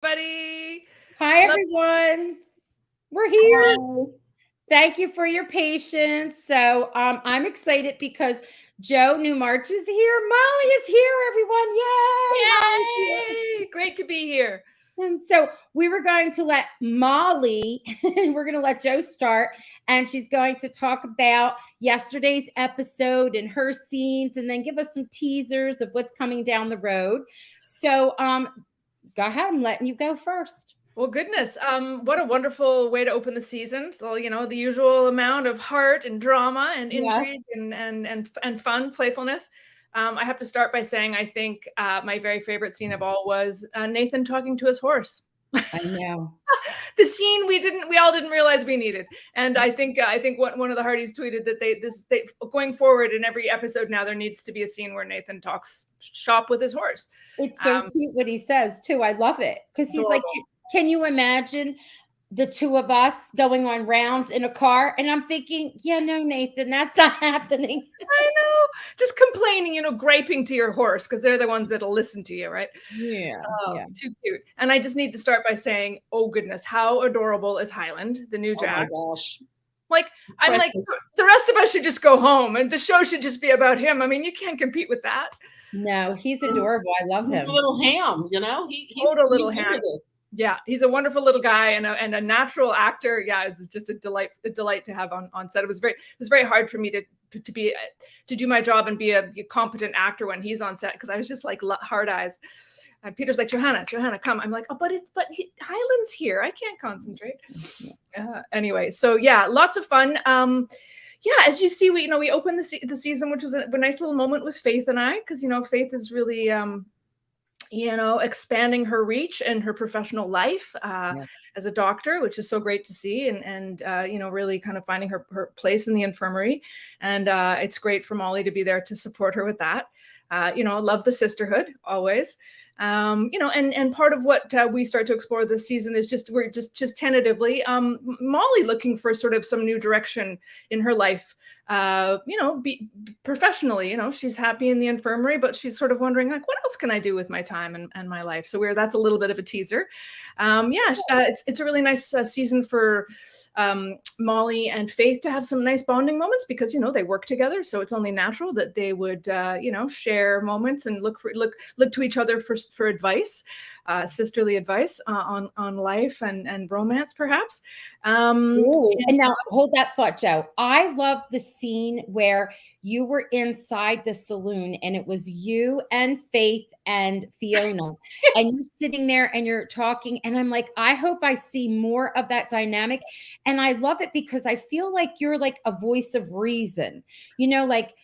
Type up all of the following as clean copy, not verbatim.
Buddy. Hi, everyone. We're here. Hi. Thank you for your patience. So I'm excited because Joe Newmarch is here. Molly is here, everyone. Yay! Molly's here. Yay! Great to be here. And so we were going to let Molly, and we're going to let Joe start, and she's going to talk about yesterday's episode and her scenes, and then give us some teasers of what's coming down the road. So go ahead. I'm letting you go first. Well, goodness, what a wonderful way to open the season. So, the usual amount of heart and drama and intrigue and fun, playfulness. I have to start by saying I think my very favorite scene of all was Nathan talking to his horse. I know. The scene we all didn't realize we needed. And I think one of the Hearties tweeted that they going forward in every episode now, there needs to be a scene where Nathan talks shop with his horse. It's so cute what he says too. I love it. Because he's like, can you imagine the two of us going on rounds in a car? And I'm thinking, yeah, no, Nathan, that's not happening. I know. Just complaining, griping to your horse, because they're the ones that'll listen to you, right? Yeah. Too cute. And I just need to start by saying, oh goodness, how adorable is Highland, the new Jack? Oh my gosh. I'm like, the rest of us should just go home and the show should just be about him. I mean, you can't compete with that. No, he's adorable. I love him. He's a little ham, He's a little ham. Yeah, he's a wonderful little guy and a natural actor. Yeah, it's just a delight to have on set. It was very hard for me to do my job and be a competent actor when he's on set, because I was just like hard eyes. And Peter's like, Johanna, come. I'm like, oh, but Highland's here. I can't concentrate. Anyway, so yeah, lots of fun. Yeah, as you see, we opened the season, which was a nice little moment with Faith and I, because Faith is really expanding her reach and her professional life as a doctor, which is so great to see, and really kind of finding her place in the infirmary. And it's great for Molly to be there to support her with that. Love the sisterhood always. And part of what we start to explore this season is we're just tentatively Molly looking for sort of some new direction in her life, be professionally. She's happy in the infirmary, but she's sort of wondering, like, what else can I do with my time and my life? So that's a little bit of a teaser. It's a really nice season for Molly and Faith to have some nice bonding moments, because they work together, so it's only natural that they would share moments and look to each other for advice, sisterly advice on life and romance, perhaps. And now hold that thought, Joe. I love the scene where you were inside the saloon and it was you and Faith and Fiona and you're sitting there and you're talking, and I'm like, I hope I see more of that dynamic. And I love it because I feel like you're like a voice of reason, like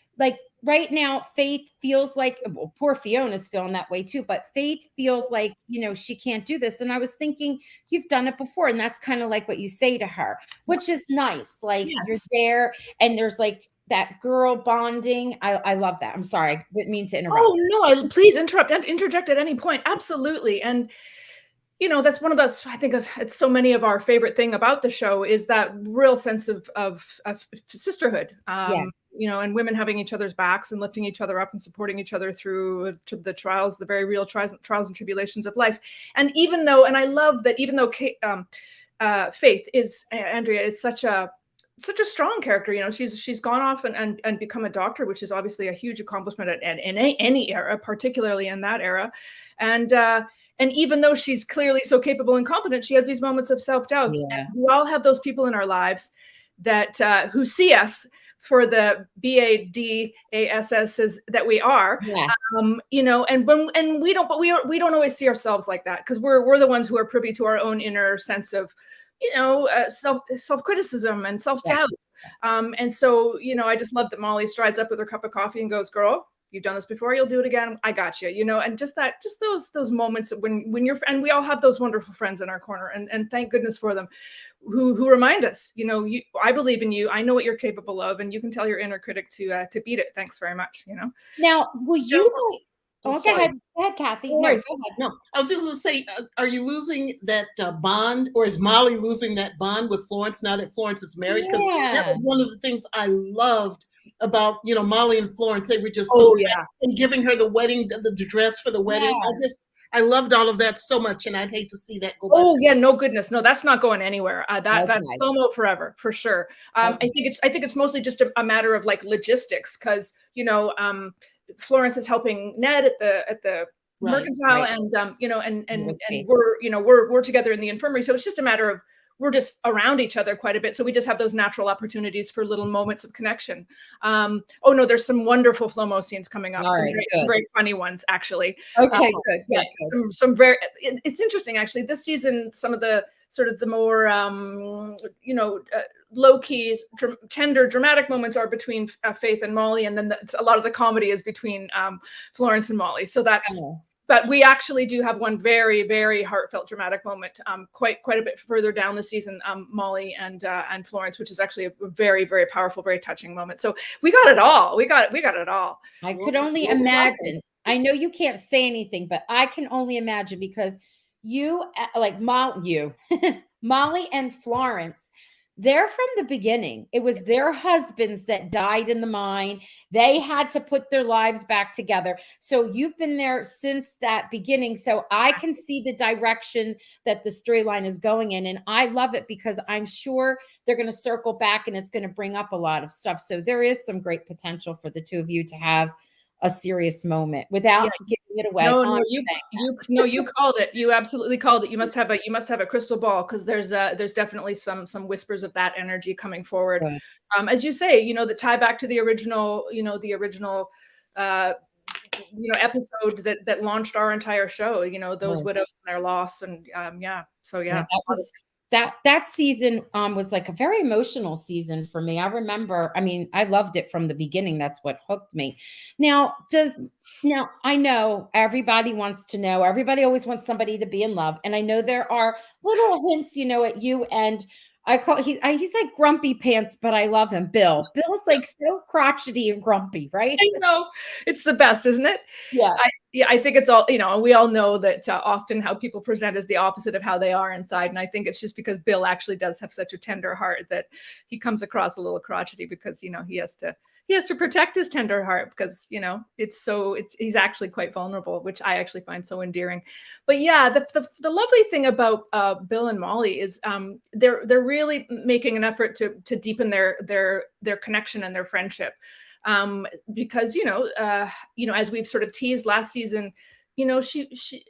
right now, Faith feels like, well, poor Fiona's feeling that way too, but Faith feels like, she can't do this. And I was thinking, you've done it before. And that's kind of like what you say to her, which is nice. Like, yes, you're there and there's like that girl bonding. I love that. I'm sorry. I didn't mean to interrupt. Oh, no, please interject at any point. Absolutely. And that's one of those, I think it's so many of our favorite thing about the show is that real sense of sisterhood, and women having each other's backs and lifting each other up and supporting each other through to the trials, the very real trials and tribulations of life. And I love that even though Faith Andrea is such a strong character, she's gone off and become a doctor, which is obviously a huge accomplishment in any era, particularly in that era. And even though she's clearly so capable and competent, she has these moments of self-doubt. Yeah. We all have those people in our lives that who see us for the BADASSs that we are. Yes. And we don't always see ourselves like that, because we're the ones who are privy to our own inner sense of self-criticism and self-doubt. Yes. And so, I just love that Molly strides up with her cup of coffee and goes, girl, you've done this before, you'll do it again. I got you, and just those moments when you're, and we all have those wonderful friends in our corner, and thank goodness for them, who remind us, I believe in you. I know what you're capable of, and you can tell your inner critic to beat it. Thanks very much. Now, will you? Go ahead, Kathy. No, go ahead. No, I was just going to say, are you losing that bond, or is Molly losing that bond with Florence now that Florence is married? Because that was one of the things I loved about Molly and Florence. They were just and giving her the wedding, the dress for the wedding. Yes. I loved all of that so much, and I'd hate to see that go by. Oh yeah, no goodness, no, that's not going anywhere. That's Okay. slow-mo forever for sure. Okay. I think it's mostly just a matter of like logistics, because Florence is helping Ned at the Right. mercantile, Right. and With me. we're together in the infirmary, so it's just a matter of we're just around each other quite a bit, so we just have those natural opportunities for little moments of connection. Oh no, there's some wonderful flow-mo scenes coming up, All some right, very, good. very funny ones actually. Okay, good, Yeah, good, good. some very. It's interesting actually. This season, some of the sort of the more low key, tender, dramatic moments are between Faith and Molly, and then a lot of the comedy is between Florence and Molly. So that's. Oh. But we actually do have one very, very heartfelt, dramatic moment, quite a bit further down the season, Molly and Florence, which is actually a very, very powerful, very touching moment. So we got it all. We got it all. I could only imagine. I know you can't say anything, but I can only imagine, because you, like Molly and Florence, they're from the beginning. It was their husbands that died in the mine. They had to put their lives back together. So you've been there since that beginning. So I can see the direction that the storyline is going in. And I love it, because I'm sure they're going to circle back and it's going to bring up a lot of stuff. So there is some great potential for the two of you to have a serious moment without giving it away. No, you called it. You absolutely called it. You must have a crystal ball, because there's definitely some whispers of that energy coming forward. Right. As you say, the tie back to the original, episode that launched our entire show. Those widows and their loss, and So that was. That season was like a very emotional season for me. I remember, I loved it from the beginning. That's what hooked me. Now, I know everybody wants to know, everybody always wants somebody to be in love. And I know there are little hints, at you and he's like grumpy pants, but I love him. Bill's like so crotchety and grumpy, right? I know, it's the best, isn't it? Yeah. I think it's all, we all know that often how people present is the opposite of how they are inside. And I think it's just because Bill actually does have such a tender heart that he comes across a little crotchety, because, he has to protect his tender heart, because, he's actually quite vulnerable, which I actually find so endearing. But yeah, the lovely thing about Bill and Molly is they're really making an effort to deepen their connection and their friendship. Because as we've sort of teased last season, she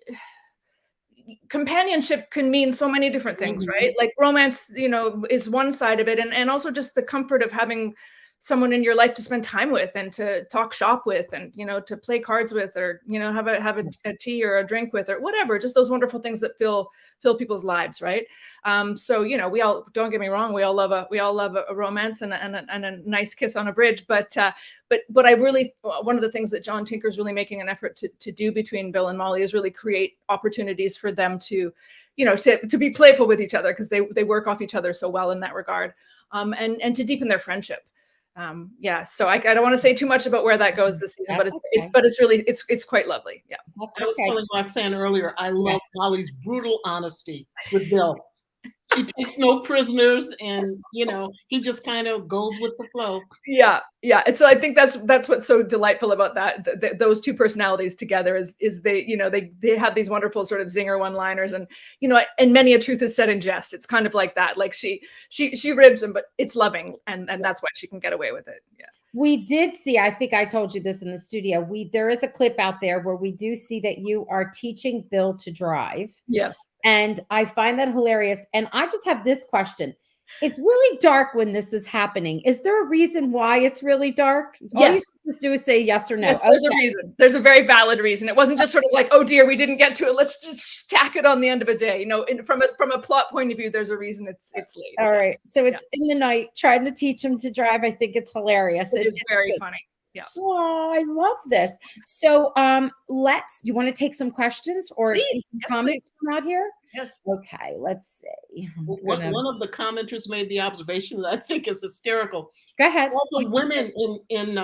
companionship can mean so many different things, right? Like romance, is one side of it, and also just the comfort of having someone in your life to spend time with and to talk shop with, and to play cards with, or have a tea or a drink with, or whatever, just those wonderful things that fill people's lives, right? So we all, don't get me wrong, we all love a romance and a nice kiss on a bridge, but I really, one of the things that John Tinker's really making an effort to do between Bill and Molly is really create opportunities for them to to be playful with each other, because they work off each other so well in that regard, and to deepen their friendship. So I don't want to say too much about where that goes this season, but it's really quite lovely. Yeah. I was telling Roxanne earlier, I love Molly's brutal honesty with Bill. She takes no prisoners, and he just kind of goes with the flow. Yeah. And so I think that's what's so delightful about that. Those two personalities together is they have these wonderful sort of zinger one-liners, and and many a truth is said in jest. It's kind of like that. Like she ribs him, but it's loving, and that's why she can get away with it. Yeah. We did see, I think I told you this in the studio, there is a clip out there where we do see that you are teaching Bill to drive. Yes. And I find that hilarious. And I just have this question. It's really dark when this is happening. Is there a reason why it's really dark? Yes. All you have to do is say yes or no. Yes, there's a reason. There's a very valid reason. It wasn't just sort of like, oh dear, we didn't get to it, let's just tack it on the end of a day. From a plot point of view, there's a reason it's late. All right. So it's in the night, trying to teach him to drive. I think it's hilarious. It's very funny. Yeah. Oh, I love this. So you want to take some questions or see some comments from out here? Yes. Okay, let's see. One of the commenters made the observation that I think is hysterical. Go ahead. All the women in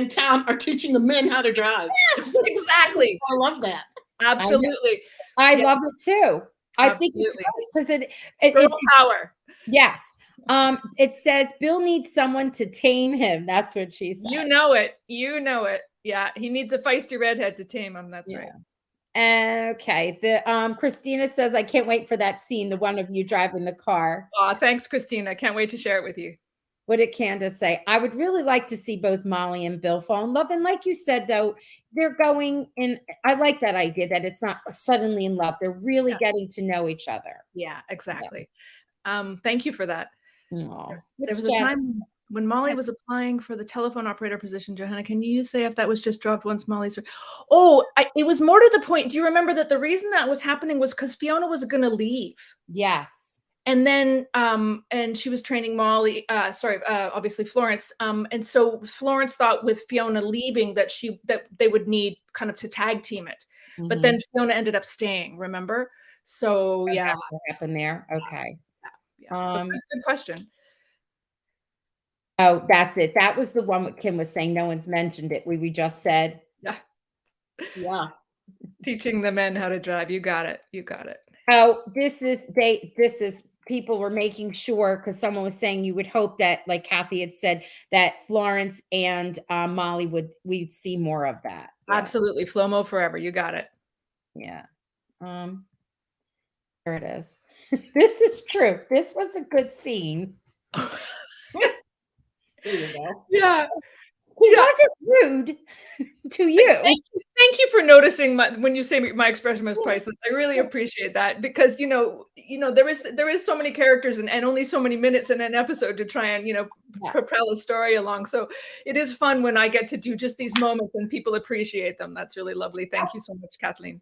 town are teaching the men how to drive. Yes, exactly. I love that. Absolutely. I love it too. I think it's because it power. Yes. It says Bill needs someone to tame him. That's what she said. You know it. Yeah. He needs a feisty redhead to tame him. That's right. Okay. The Christina says, I can't wait for that scene, the one of you driving the car. Aw, thanks, Christina. Can't wait to share it with you. What did Candace say? I would really like to see both Molly and Bill fall in love. And like you said, though, they're going in. I like that idea that it's not suddenly in love. They're really Yeah. getting to know each other. Yeah, exactly. Thank you for that. Oh, There was a time when Molly was applying for the telephone operator position. Johanna, can you say if that was just dropped once Molly's? Oh, it was more to the point. Do you remember that the reason that was happening was because Fiona was going to leave? Yes. And then, and she was training Molly, obviously Florence. And so Florence thought with Fiona leaving that they would need kind of to tag team it. But then Fiona ended up staying, remember? So yeah. That's what happened there. Okay. Yeah. Good question. Oh, that's it. That was the one what Kim was saying. No one's mentioned it. We just said. Yeah. Yeah. Teaching the men how to drive. You got it. You got it. Oh, this is people were making sure, because someone was saying you would hope that, like Kathy had said, that Florence and Molly we'd see more of that. Yeah. Absolutely. Flomo forever. You got it. Yeah. There it is. This is true. This was a good scene. There you go. Yeah. He wasn't rude to you. Thank you for noticing when you say my expression was priceless. I really appreciate that, because there is so many characters and only so many minutes in an episode to try and propel a story along. So it is fun when I get to do just these moments and people appreciate them. That's really lovely. Thank you so much, Kathleen.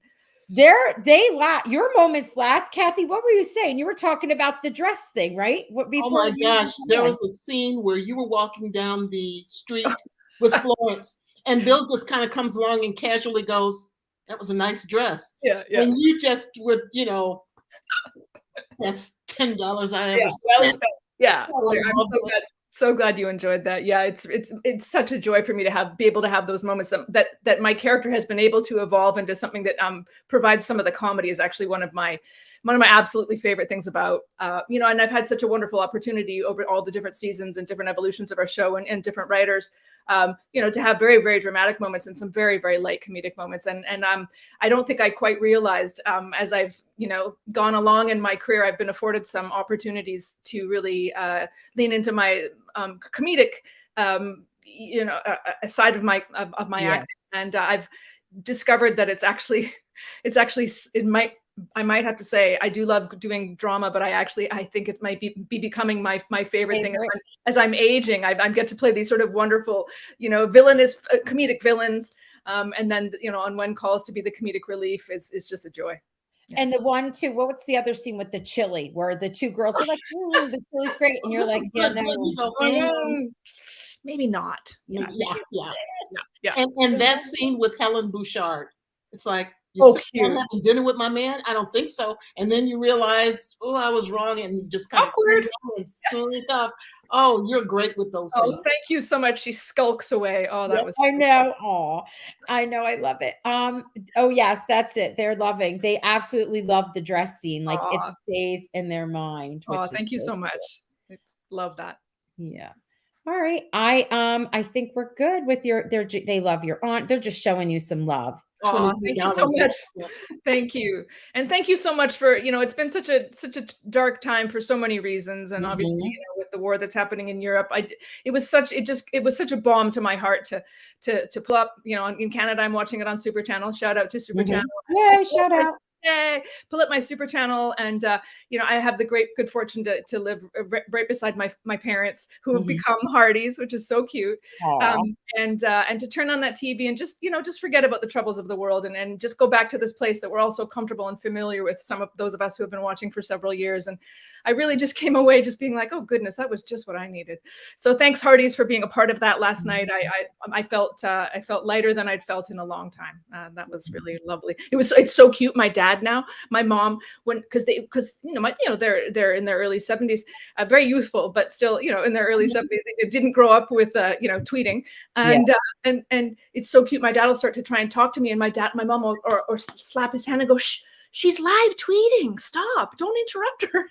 Your moments last. Kathy, what were you saying? You were talking about the dress thing, right? Oh my gosh, there was a scene where you were walking down the street with Florence, and Bill just kind of comes along and casually goes, "That was a nice dress." Yeah. And you just would, that's $10 I ever spent. Yeah. I'm so glad you enjoyed that. Yeah, it's such a joy for me to be able to have those moments that my character has been able to evolve into something that provides some of the comedy. Is actually one of my absolutely favorite things about and I've had such a wonderful opportunity over all the different seasons and different evolutions of our show and different writers to have very, very dramatic moments and some very, very light comedic moments. And I don't think I quite realized as I've gone along in my career, I've been afforded some opportunities to really lean into my comedic side of my acting, and I've discovered that I might have to say I do love doing drama, but I think it might be becoming my favorite thing as I'm aging. I get to play these sort of wonderful comedic villains, and then on when calls to be the comedic relief is just a joy. Yeah. And the one too, what's the other scene with the chili where the two girls are like, the chili's great, and you're like, maybe not. Yeah. And that scene with Helen Bouchard, it's like, I'm having dinner with my man? I don't think so. And then you realize, I was wrong, and you just kind awkward and it off. Oh, you're great with those scenes. Oh, thank you so much. She skulks away. Oh, that was. I know. Oh, I know. I love it. Oh yes, that's it. They're loving. They absolutely love the dress scene. Like it stays in their mind. Oh, thank you so much. I love that. Yeah. All right. I think we're good with they love your aunt. They're just showing you some love. Oh, thank you so much. Thank you. And thank you so much for, it's been such a dark time for so many reasons. And obviously, with the war that's happening in Europe, it was such a balm to my heart to pull up, in Canada, I'm watching it on Super Channel. Shout out to Super Channel. Yay, shout out. Yay, pull up my Super Channel, and I have the good fortune to live right beside my parents, who have become Hearties, which is so cute. And to turn on that TV and just forget about the troubles of the world and just go back to this place that we're all so comfortable and familiar with, some of those of us who have been watching for several years. And I really just came away just being like, oh goodness, that was just what I needed. So thanks, Hearties, for being a part of that last night. I felt lighter than I'd felt in a long time. That was really lovely. It's so cute. My dad now, my mom, because they're in their early 70s, very youthful, but still, in their early 70s, they didn't grow up with, tweeting. And it's so cute. My dad will start to try and talk to me, and my mom will or slap his hand and go, shh, she's live tweeting. Stop. Don't interrupt her.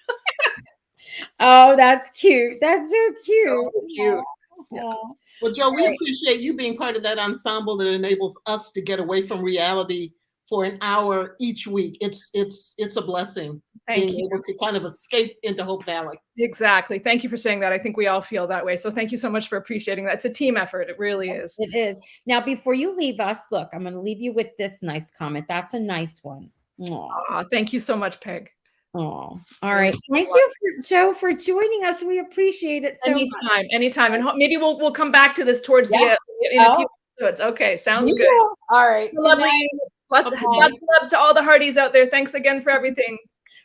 Oh, that's cute. That's so cute. So cute. Yeah. Well, Joe, we appreciate you being part of that ensemble that enables us to get away from reality for an hour each week. It's a blessing being able to kind of escape into Hope Valley. Exactly. Thank you for saying that. I think we all feel that way. So thank you so much for appreciating that. It's a team effort. It really is. It is. Now, before you leave us, look, I'm going to leave you with this nice comment. That's a nice one. Aw, thank you so much, Peg. Oh, all right. Thank you, Joe, for joining us. We appreciate it so much. Anytime. And maybe we'll come back to this towards the in a few episodes. Okay, sounds good. All right. Lovely. Lots of love to all the Hearties out there. Thanks again for everything.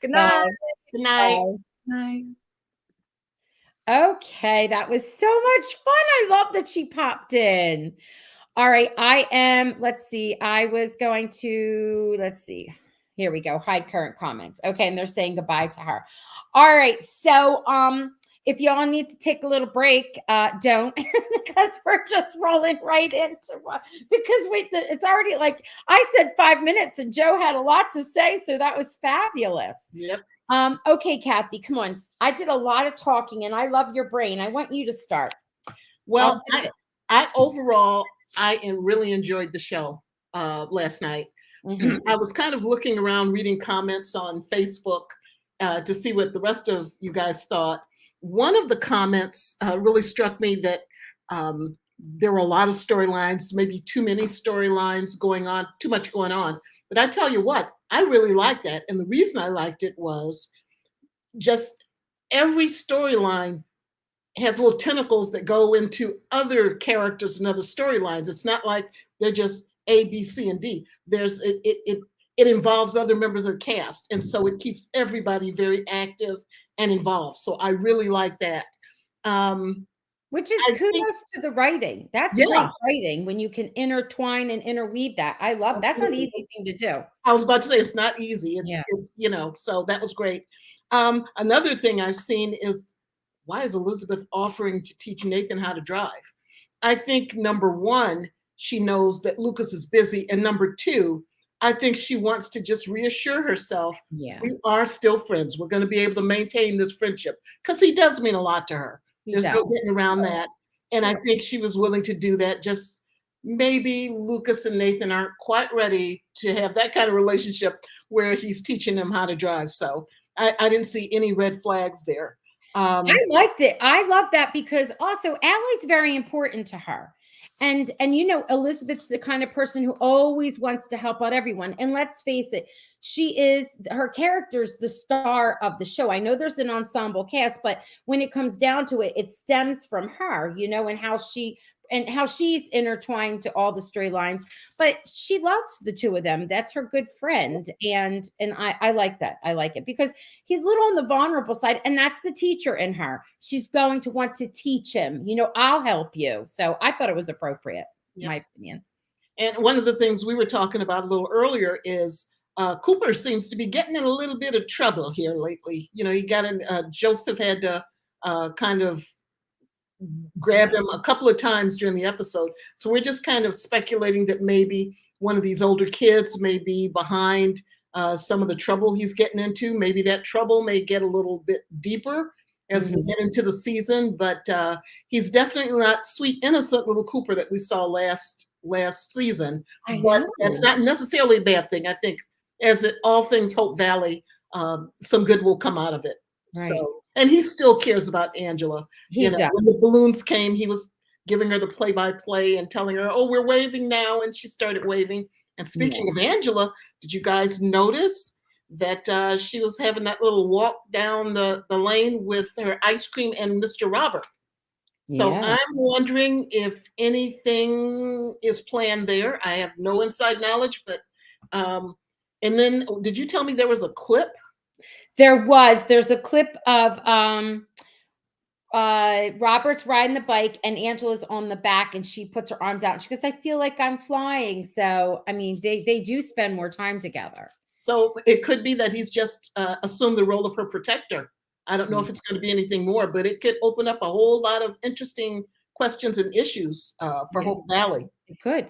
Good night. Bye. Good night. Bye. Okay, that was so much fun. I love that she popped in. All right, let's see. Here we go. Hide current comments. Okay, and they're saying goodbye to her. All right, so if y'all need to take a little break, don't, because we're just rolling right into it's already like I said 5 minutes and Joe had a lot to say, so that was fabulous. Yep. Okay, Kathy, come on. I did a lot of talking and I love your brain. I want you to start. Well, I overall, I really enjoyed the show last night. Mm-hmm. I was kind of looking around, reading comments on Facebook to see what the rest of you guys thought. One of the comments really struck me that there were a lot of storylines, maybe too many storylines going on, too much going on. But I tell you what, I really liked that. And the reason I liked it was just every storyline has little tentacles that go into other characters and other storylines. It's not like they're just A, B, C, and D. It involves other members of the cast. And so it keeps everybody very active and involved. So I really like that. Which is kudos to the writing. That's great writing when you can intertwine and interweave that. I love that's not an easy thing to do. I was about to say it's not easy. It's so that was great. Another thing I've seen is, why is Elizabeth offering to teach Nathan how to drive? I think number one, she knows that Lucas is busy. And number two, I think she wants to just reassure herself, we are still friends. We're going to be able to maintain this friendship, because he does mean a lot to her. There's no getting around that. And I think she was willing to do that. Just maybe Lucas and Nathan aren't quite ready to have that kind of relationship where he's teaching them how to drive. So I didn't see any red flags there. I liked it. I love that, because also Allie's very important to her. And Elizabeth's the kind of person who always wants to help out everyone. And let's face it, her character's the star of the show. I know there's an ensemble cast, but when it comes down to it, it stems from her, and how she's intertwined to all the storylines. But she loves the two of them. That's her good friend. And I like that. I like it, because he's a little on the vulnerable side, and that's the teacher in her. She's going to want to teach him, I'll help you. So I thought it was appropriate, in my opinion. And one of the things we were talking about a little earlier is Cooper seems to be getting in a little bit of trouble here lately. He got Joseph had to kind of grab him a couple of times during the episode. So we're just kind of speculating that maybe one of these older kids may be behind some of the trouble he's getting into. Maybe that trouble may get a little bit deeper as we get into the season, but he's definitely not sweet, innocent little Cooper that we saw last season. But that's not necessarily a bad thing. I think as all things Hope Valley, some good will come out of it. Right. So, and he still cares about Angela. When the balloons came, he was giving her the play-by-play and telling her, "Oh, we're waving now," and she started waving. And speaking of Angela, did you guys notice that she was having that little walk down the lane with her ice cream and Mr. Robert? So I'm wondering if anything is planned there. I have no inside knowledge, but and then did you tell me there was a clip? There's a clip of Robert's riding the bike and Angela's on the back, and she puts her arms out and she goes, "I feel like I'm flying." So, I mean, they do spend more time together. So it could be that he's just assumed the role of her protector. I don't know if it's going to be anything more, but it could open up a whole lot of interesting questions and issues for Hope Valley. It could.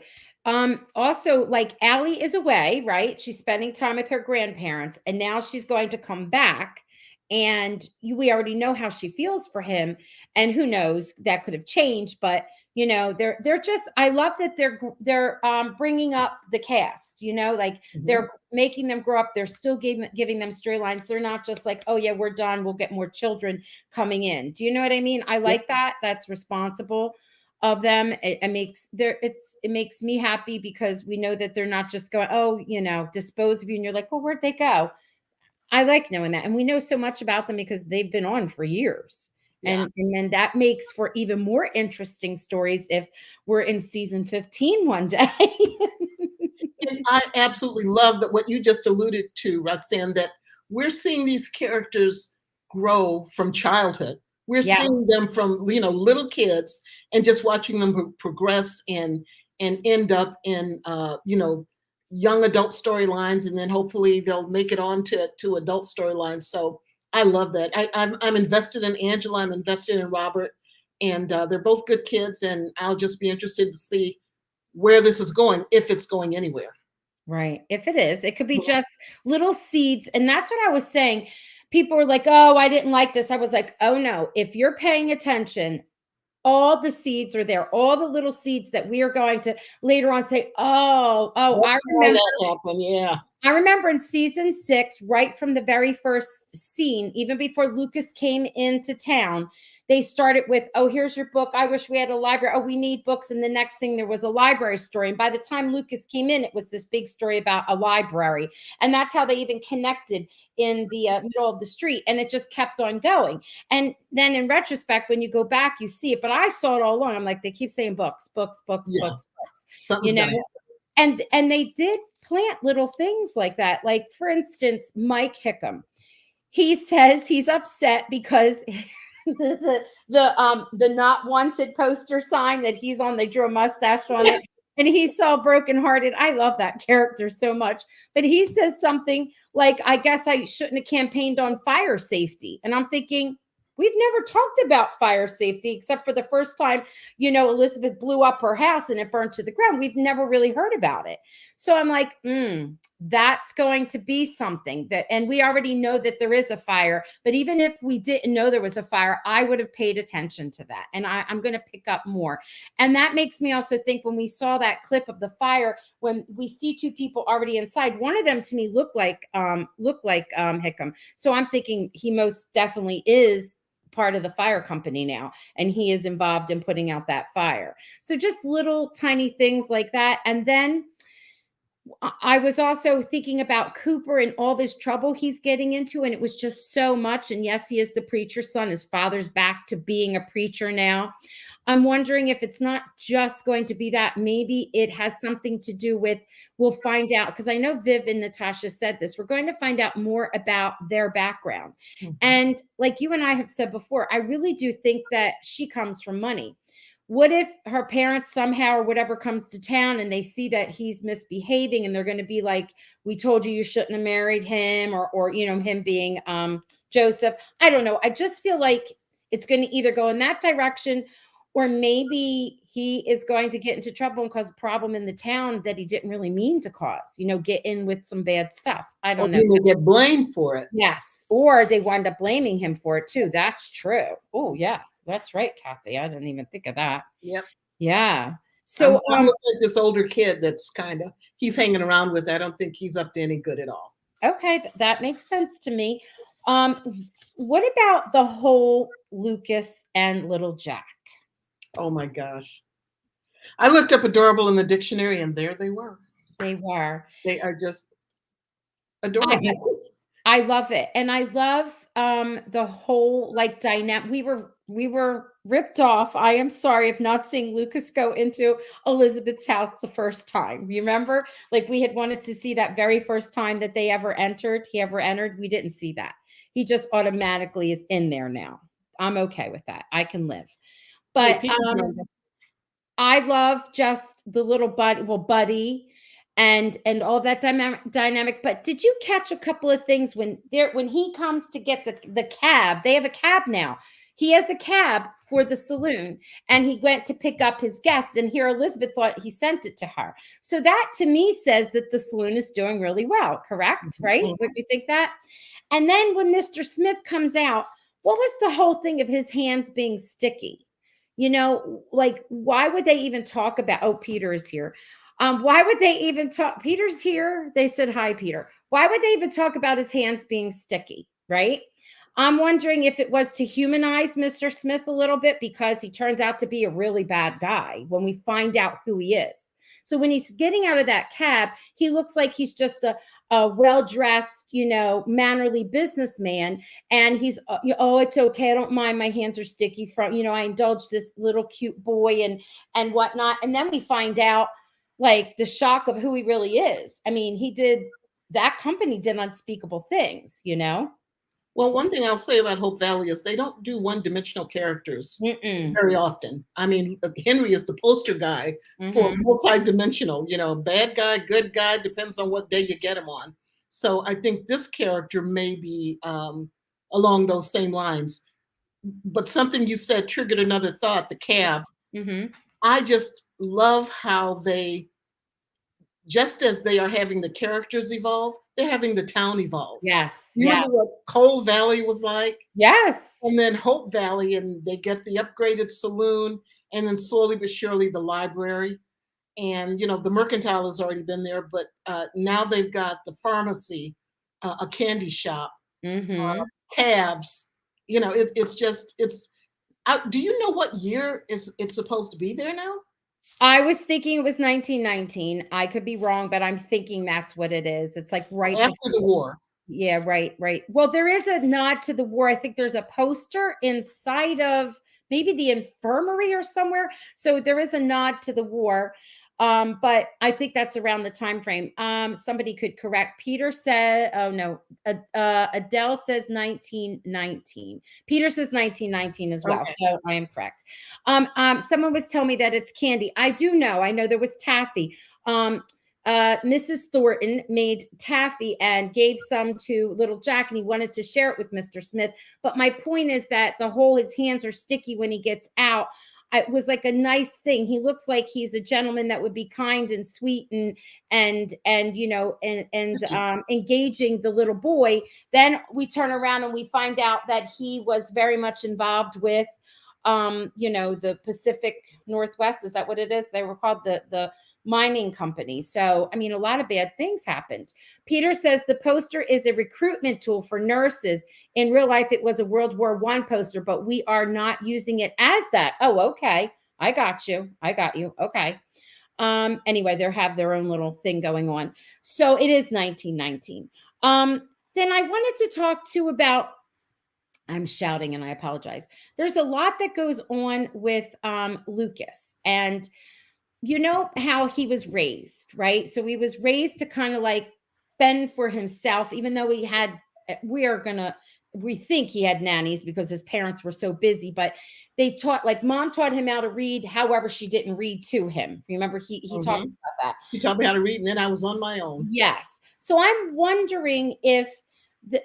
Also, like, Allie is away, right? She's spending time with her grandparents, and now she's going to come back, and we already know how she feels for him, and who knows, that could have changed, but You know, they're just, I love that they're bringing up the cast, you know, like they're making them grow up. They're still giving them storylines. They're not just like, oh yeah, we're done, we'll get more children coming in. Do you know what I mean? I like that. That's responsible of them. It makes me happy because we know that they're not just going, oh, you know, dispose of you, and you're like, well, where'd they go? I like knowing that. And we know so much about them because they've been on for years. And then that makes for even more interesting stories if we're in season 15 one day. And I absolutely love that what you just alluded to, Roxanne, that we're seeing these characters grow from childhood. We're seeing them from, you know, little kids and just watching them progress and end up in, you know, young adult storylines, and then hopefully they'll make it on to adult storylines. So I love that. I'm invested in Angela. I'm invested in Robert, and they're both good kids. And I'll just be interested to see where this is going, if it's going anywhere. Right. If it is, it could be just little seeds. And that's what I was saying. People were like, oh, I didn't like this. I was like, oh no, if you're paying attention, all the seeds are there, all the little seeds that we are going to later on say, oh, That's I remember that happened. Yeah. I remember in season 6, right from the very first scene, even before Lucas came into town, they started with, oh, here's your book. I wish we had a library. Oh, we need books. And the next thing, there was a library story. And by the time Lucas came in, it was this big story about a library. And that's how they even connected in the middle of the street. And it just kept on going. And then in retrospect, when you go back, you see it. But I saw it all along. I'm like, they keep saying books, books, books, books, books. Something's you know? And they did plant little things like that. Like, for instance, Mike Hickam. He says he's upset because the not wanted poster sign that he's on, they drew a mustache on it, and he's so brokenhearted. I love that character so much. But he says something like, I guess I shouldn't have campaigned on fire safety. And I'm thinking, we've never talked about fire safety except for the first time, you know, Elizabeth blew up her house and it burned to the ground. We've never really heard about it. So I'm like, that's going to be something that, and we already know that there is a fire, but even if we didn't know there was a fire, I would have paid attention to that. And I'm going to pick up more. And that makes me also think, when we saw that clip of the fire, when we see 2 people already inside, one of them to me looked like Hickam. So I'm thinking he most definitely is part of the fire company now, and he is involved in putting out that fire. So just little tiny things like that. And then I was also thinking about Cooper and all this trouble he's getting into, and it was just so much. And yes, he is the preacher's son. His father's back to being a preacher now. I'm wondering if it's not just going to be that. Maybe it has something to do with, we'll find out, because I know Viv and Natasha said this, we're going to find out more about their background. And like you and I have said before, I really do think that she comes from money. What if her parents somehow or whatever comes to town and they see that he's misbehaving, and they're going to be like, we told you shouldn't have married him, or you know, him being Joseph. I don't know. I just feel like it's going to either go in that direction, or maybe he is going to get into trouble and cause a problem in the town that he didn't really mean to cause, you know, get in with some bad stuff. I don't know. He will get blamed for it. Yes. Or they wind up blaming him for it too. That's true. Oh yeah, that's right, Kathy. I didn't even think of that. Yep. Yeah. So I'm looking at this older kid that's he's hanging around with. I don't think he's up to any good at all. Okay. That makes sense to me. What about the whole Lucas and little Jack? Oh my gosh. I looked up adorable in the dictionary, and there they were. They were. They are just adorable. I love it. And I love the whole like dynamic. We were ripped off. I am sorry if not seeing Lucas go into Elizabeth's house the first time. You remember? Like, we had wanted to see that very first time that he ever entered. We didn't see that. He just automatically is in there now. I'm okay with that. I can live. But I love just the little buddy and all that dynamic. But did you catch a couple of things when he comes to get the cab? They have a cab now. He has a cab for the saloon, and he went to pick up his guest, and here Elizabeth thought he sent it to her. So that to me says that the saloon is doing really well, correct? Right? Would you think that? And then when Mr. Smith comes out, what was the whole thing of his hands being sticky? You know, like, why would they even talk about, oh, Peter is here. Why would they even talk? Peter's here. They said, hi, Peter. Why would they even talk about his hands being sticky? Right. I'm wondering if it was to humanize Mr. Smith a little bit, because he turns out to be a really bad guy when we find out who he is. So when he's getting out of that cab, he looks like he's just a well-dressed, you know, mannerly businessman. And he's, oh, it's okay. I don't mind. My hands are sticky from, you know, I indulged this little cute boy and whatnot. And then we find out, like, the shock of who he really is. I mean, that company did unspeakable things, you know? Well, one thing I'll say about Hope Valley is they don't do one-dimensional characters Mm-mm. very often. I mean, Henry is the poster guy for Mm-hmm. multi-dimensional, you know, bad guy, good guy, depends on what day you get him on. So I think this character may be along those same lines. But something you said triggered another thought, the cab. Mm-hmm. I just love how they, just as they are having the characters evolve, they're having the town evolve. Yes. You Yes. remember what Coal Valley was like? Yes. And then Hope Valley, and they get the upgraded saloon, and then slowly but surely the library. And, you know, the mercantile has already been there, but now they've got the pharmacy, a candy shop, Mm-hmm. cabs. You know, it's just, do you know what year it's supposed to be there now? I was thinking it was 1919. I could be wrong, but I'm thinking that's what it is. It's like right After the before. war. Yeah, right, right. Well, there is a nod to the war. I think there's a poster inside of maybe the infirmary or somewhere. So there is a nod to the war. But I think that's around the time frame. Somebody could correct. Peter said, oh no, Adele says 1919. Peter says 1919 as well. Okay. So I am correct. Someone was telling me that it's candy. I do know. I know there was taffy. Mrs. Thornton made taffy and gave some to little Jack, and he wanted to share it with Mr. Smith. But my point is that his hands are sticky when he gets out. It was like a nice thing. He looks like he's a gentleman that would be kind and sweet and you know, and engaging the little boy. Then we turn around and we find out that he was very much involved with you know, the Pacific Northwest. Is that what it is? They were called the mining company. So, I mean, a lot of bad things happened. Peter says the poster is a recruitment tool for nurses. In real life, it was a World War I poster, but we are not using it as that. Oh, okay. I got you. I got you. Okay. Anyway, they have their own little thing going on. So it is 1919. Then I wanted to talk too about, I'm shouting and I apologize. There's a lot that goes on with Lucas, and you know how he was raised, right? So he was raised to kind of like fend for himself, even though we think he had nannies because his parents were so busy, but they taught, like, mom taught him how to read. However, she didn't read to him. Remember, he talked about that. You taught me how to read, and then I was on my own. Yes. So I'm wondering if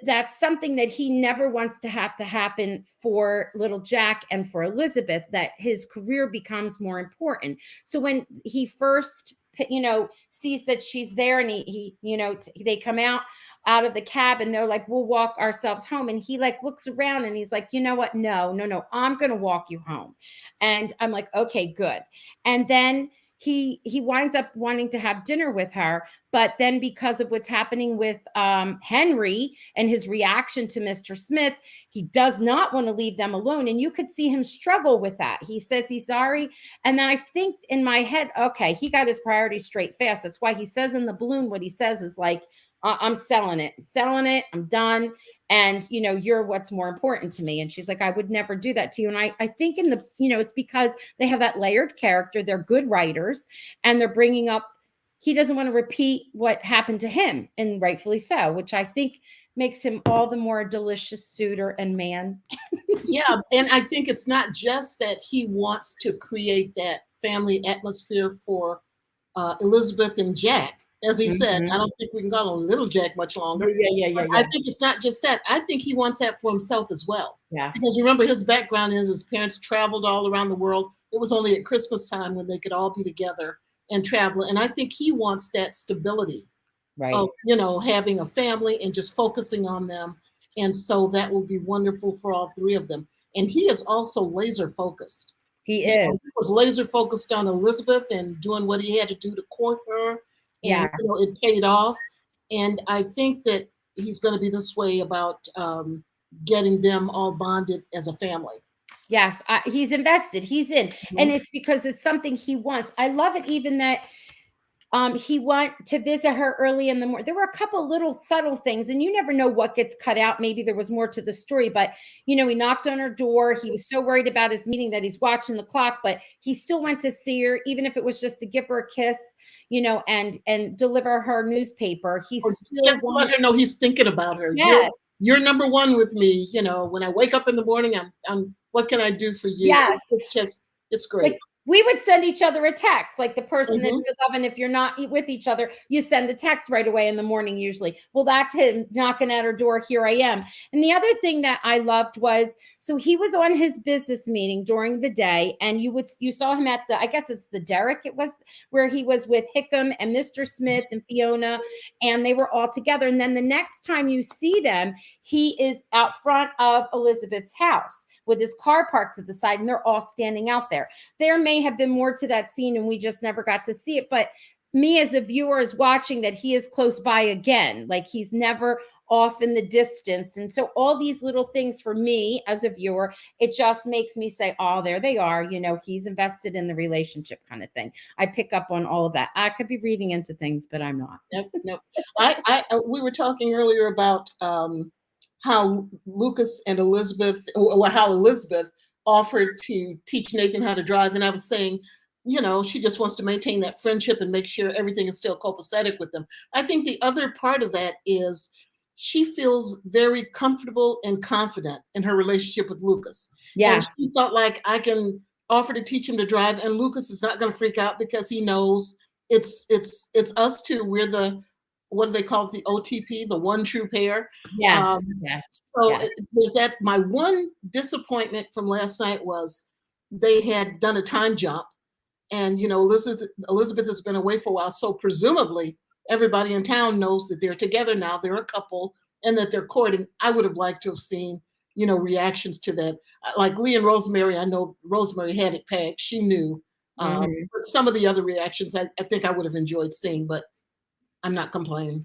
that's something that he never wants to have to happen for little Jack and for Elizabeth, that his career becomes more important. So when he first, you know, sees that she's there, and he you know, they come out of the cab and they're like, we'll walk ourselves home. And he like looks around and he's like, you know what? No, I'm going to walk you home. And I'm like, okay, good. And then he winds up wanting to have dinner with her, but then because of what's happening with Henry and his reaction to Mr. Smith, he does not want to leave them alone. And you could see him struggle with that. He says he's sorry. And then I think in my head, okay, he got his priorities straight fast. That's why he says in the balloon, what he says is like, I'm selling it. I'm done. And, you know, you're what's more important to me. And she's like, I would never do that to you. And I think in the, you know, it's because they have that layered character. They're good writers, and they're bringing up, he doesn't want to repeat what happened to him, and rightfully so, which I think makes him all the more delicious suitor and man. Yeah. And I think it's not just that he wants to create that family atmosphere for Elizabeth and Jack. As he said, I don't think we can call him little Jack much longer. Yeah. I think it's not just that. I think he wants that for himself as well. Yes. Because remember, his background is his parents traveled all around the world. It was only at Christmas time when they could all be together and travel. And I think he wants that stability, Right. of, you know, having a family and just focusing on them. And so that will be wonderful for all three of them. And he is also laser focused. He You know, he is. was laser focused on Elizabeth and doing what he had to do to court her, and Yes. you know, it paid off. And I think that he's going to be this way about getting them all bonded as a family. Yes, he's invested. He's in, and Mhm. it's because it's something he wants. I love it, even that he went to visit her early in the morning. There were a couple little subtle things, and you never know what gets cut out. Maybe there was more to the story, but you know, he knocked on her door. He was so worried about his meeting that he's watching the clock, but he still went to see her, even if it was just to give her a kiss, you know, and deliver her newspaper. He Or still just to let wanted. her know he's thinking about her. Yes, You're number one with me. You know, when I wake up in the morning, I'm what can I do for you? yes. It's just it's Like, great. we would send each other a text, like the person that Hmm. you're loving. If you're not with each other, you send a text right away in the morning, usually. Well, that's him knocking at her door. Here I am. And the other thing that I loved was, so he was on his business meeting during the day, and you saw him at the, I guess it's the Derrick, it was, where he was with Hickam and Mr. Smith and Fiona, and they were all together. And then the next time you see them, he is out front of Elizabeth's house with his car parked to the side, and they're all standing out there. There may have been more to that scene and we just never got to see it, but me as a viewer is watching that he is close by again, like he's never off in the distance. And so all these little things for me as a viewer, it just makes me say, oh, there they are, you know, he's invested in the relationship, kind of thing. I pick up on all of that. I could be reading into things, but I'm not. No, we were talking earlier about how Lucas and Elizabeth, or how Elizabeth offered to teach Nathan how to drive, and I was saying, you know, she just wants to maintain that friendship and make sure everything is still copacetic with them. I think the other part of that is she feels very comfortable and confident in her relationship with Lucas, and Yes. she felt like I can offer to teach him to drive, and Lucas is not going to freak out because he knows it's us two. We're the, what do they call it? The OTP, the one true pair. Yes. Um, Yes. so Yes. there's that. My one disappointment from last night was they had done a time jump, and you know, Elizabeth has been away for a while, so presumably everybody in town knows that they're together now. They're a couple, and that they're courting. I would have liked to have seen, you know, reactions to that. Like Lee and Rosemary, I know Rosemary had it pegged. She knew. Mhm. But some of the other reactions, I think I would have enjoyed seeing, but I'm not complaining.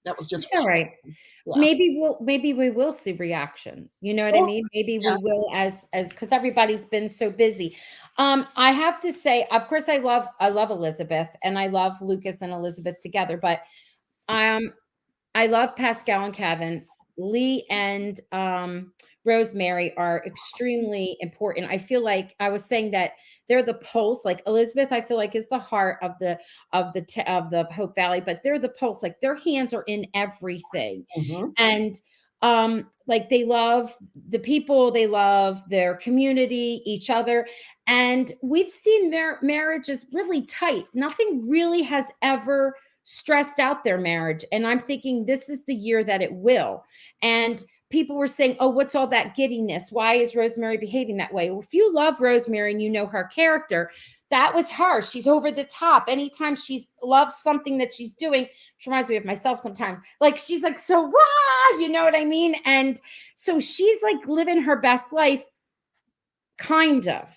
That was just, All right. yeah. Maybe we will see reactions. You know what I Oh, mean? Maybe yeah. we will, as because everybody's been so busy. I have to say, of course, I love Elizabeth, and I love Lucas and Elizabeth together, but um I love Pascal and Kevin. Lee and Rosemary are extremely important. I feel like I was saying that they're the pulse. Like Elizabeth, I feel like is the heart of the Hope Valley, but they're the pulse. Like their hands are in everything, Mhm. and like they love the people, they love their community, each other, and we've seen their marriage is really tight. Nothing really has ever stressed out their marriage. And I'm thinking this is the year that it will. And people were saying, oh, what's all that giddiness? Why is Rosemary behaving that way? Well, if you love Rosemary and you know her character, that was her. She's over the top. Anytime she loves something that she's doing, she reminds me of myself sometimes. Like she's like, so rah, you know what I mean? And so she's like living her best life, kind of.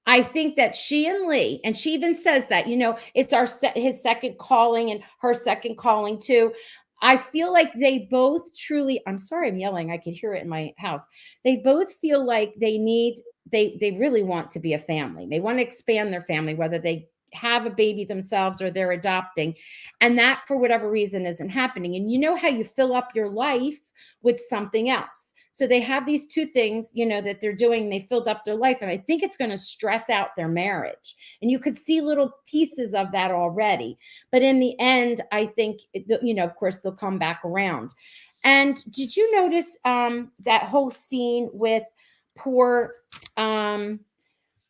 I think that she and Lee, and she even says that, you know, it's his second calling and her second calling too. I feel like they both truly, I'm sorry, I'm yelling. I could hear it in my house. They both feel like they really want to be a family. They want to expand their family, whether they have a baby themselves or they're adopting. And that, for whatever reason, isn't happening. And you know how you fill up your life with something else. So they have these two things, you know, that they're doing. They filled up their life. And I think it's going to stress out their marriage. And you could see little pieces of that already. But in the end, I think, you know, of course, they'll come back around. And did you notice that whole scene with poor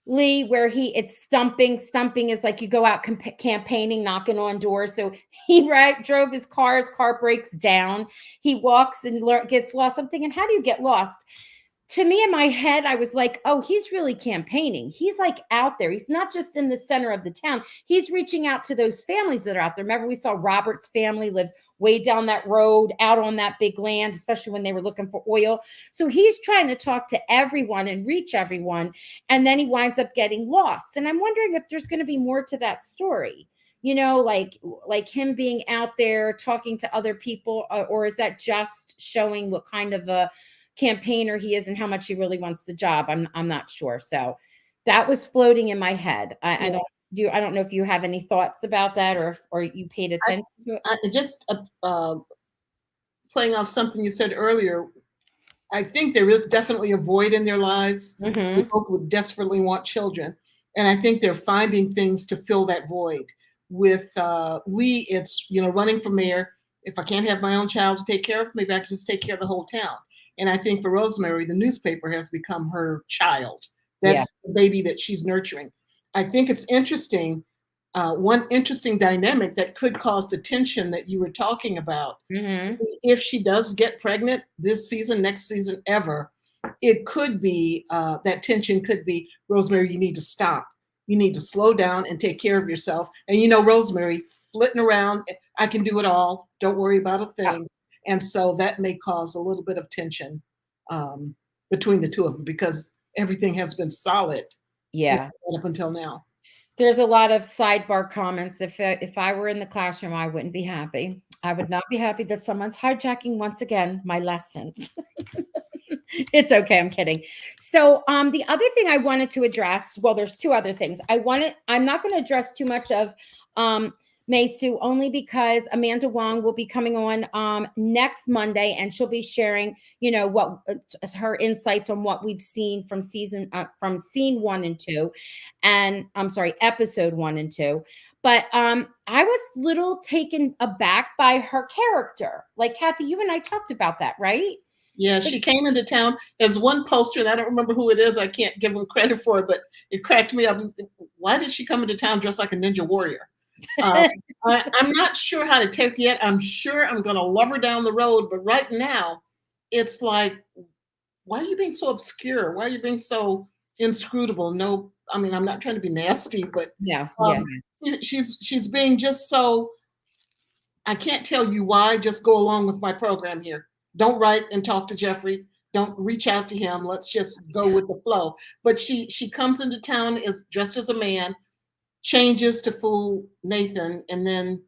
Lee, where it's stumping. Stumping is like you go out campaigning, knocking on doors. So he drove his car breaks down. He walks and gets lost. I'm thinking, how do you get lost? To me, in my head, I was like, oh, he's really campaigning. He's like out there. He's not just in the center of the town. He's reaching out to those families that are out there. Remember, we saw Robert's family lives way down that road, out on that big land, especially when they were looking for oil. So he's trying to talk to everyone and reach everyone. And then he winds up getting lost. And I'm wondering if there's going to be more to that story, you know, like him being out there talking to other people, or is that just showing what kind of a campaigner he is and how much he really wants the job? I'm not sure. So that was floating in my head. I don't know if you have any thoughts about that, or you paid attention to it. I just playing off something you said earlier, I think there is definitely a void in their lives. Mm-hmm. They both would desperately want children. And I think they're finding things to fill that void. With Lee, it's, running for mayor. If I can't have my own child to take care of, maybe I can just take care of the whole town. And I think for Rosemary, the newspaper has become her child. That's the baby that she's nurturing. I think it's interesting. One interesting dynamic that could cause the tension that you were talking about. Mm-hmm. If she does get pregnant this season, next season, ever, it could be that tension could be, Rosemary, you need to stop. You need to slow down and take care of yourself. And Rosemary flitting around, I can do it all. Don't worry about a thing. And so that may cause a little bit of tension between the two of them, because everything has been solid up until now. There's a lot of sidebar comments. If I were in the classroom, I wouldn't be happy. I would not be happy that someone's hijacking once again my lesson. It's okay. I'm kidding. So the other thing I wanted to address, well, there's two other things. I'm not going to address too much of Mei Su, only because Amanda Wong will be coming on next Monday, and she'll be sharing, what her insights on what we've seen from scene 1 and 2, and I'm sorry, episode 1 and 2. But I was a little taken aback by her character. Like, Kathy, you and I talked about that, right? Yeah, she came into town as one poster, and I don't remember who it is. I can't give them credit for it, but it cracked me up. Why did she come into town dressed like a ninja warrior? I'm not sure how to take it yet. I'm sure I'm going to love her down the road, but right now, it's like, why are you being so obscure? Why are you being so inscrutable? No, I mean, I'm not trying to be nasty, but she's being just so, I can't tell you why. Just go along with my program here. Don't write and talk to Jeffrey. Don't reach out to him. Let's just go with the flow. But she comes into town is dressed as a man, changes to fool Nathan, and then